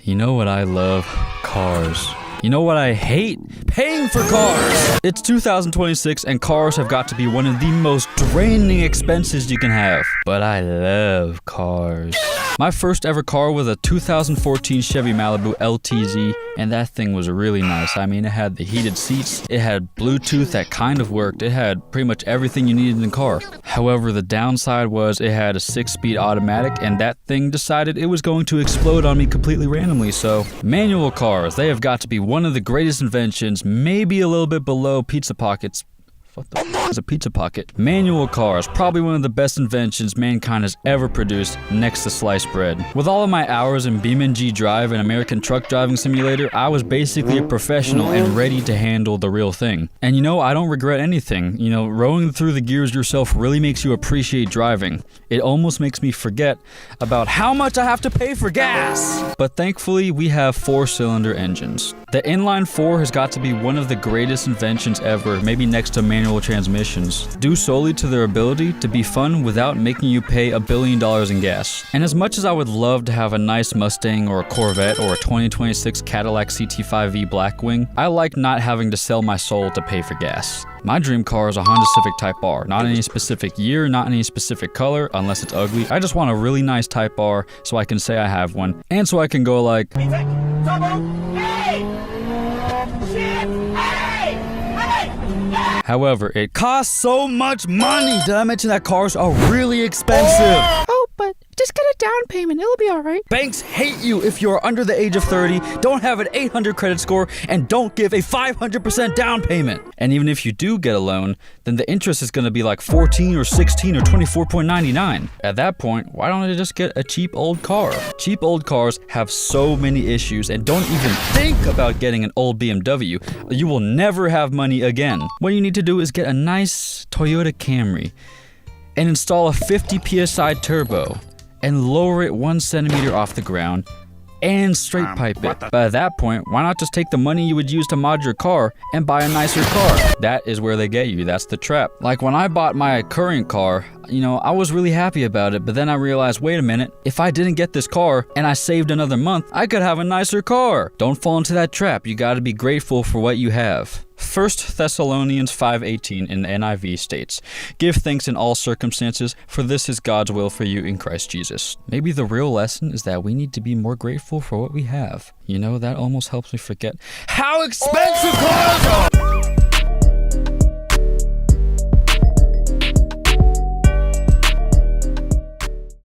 You know what I love? Cars. You know what I hate? Paying for cars! It's 2026 and cars have got to be one of the most draining expenses you can have. But I love cars. My first ever car was a 2014 Chevy Malibu LTZ, and that thing was really nice. I mean, it had the heated seats, it had Bluetooth that kind of worked, it had pretty much everything you needed in a car. However, the downside was it had a 6-speed automatic, and that thing decided it was going to explode on me completely randomly. So, manual cars, they have got to be one of the greatest inventions, maybe a little bit below pizza pockets. What the f is a pizza pocket? Manual cars, probably one of the best inventions mankind has ever produced, next to sliced bread. With all of my hours in BeamNG Drive and American Truck Driving Simulator, I was basically a professional and ready to handle the real thing. And you know, I don't regret anything. You know, rowing through the gears yourself really makes you appreciate driving. It almost makes me forget about how much I have to pay for gas. But thankfully, we have 4-cylinder engines. The inline 4 has got to be one of the greatest inventions ever, maybe next to manual transmissions, due solely to their ability to be fun without making you pay $1 billion in gas. And as much as I would love to have a nice Mustang or a Corvette or a 2026 Cadillac CT5V Blackwing, I like not having to sell my soul to pay for gas. My dream car is a Honda Civic Type R. Not any specific year, not any specific color, unless it's ugly. I just want a really nice Type R so I can say I have one, and so I can go like... However, it costs so much money. Did I mention that cars are really expensive? Oh, but just get a down payment. It'll be all right. Banks hate you if you are under the age of 30, don't have an 800 credit score, and don't give a 500% down payment. And even if you do get a loan, then the interest is going to be like 14 or 16 or 24.99. At that point, why don't I just get a cheap old car? Cheap old cars have so many issues, and don't even think about getting an old BMW. You will never have money again. What you need to do is get a nice Toyota Camry and install a 50 PSI turbo and lower it 1 centimeter off the ground and straight pipe it. But at that point, why not just take the money you would use to mod your car and buy a nicer car? That is where they get you. That's the trap. Like when I bought my current car, you know, I was really happy about it, but then I realized, wait a minute, if I didn't get this car and I saved another month, I could have a nicer car. Don't fall into that trap. You gotta be grateful for what you have. 1 Thessalonians 5:18 in the NIV states, "Give thanks in all circumstances, for this is God's will for you in Christ Jesus." Maybe the real lesson is that we need to be more grateful for what we have. You know, that almost helps me forget how expensive cars are!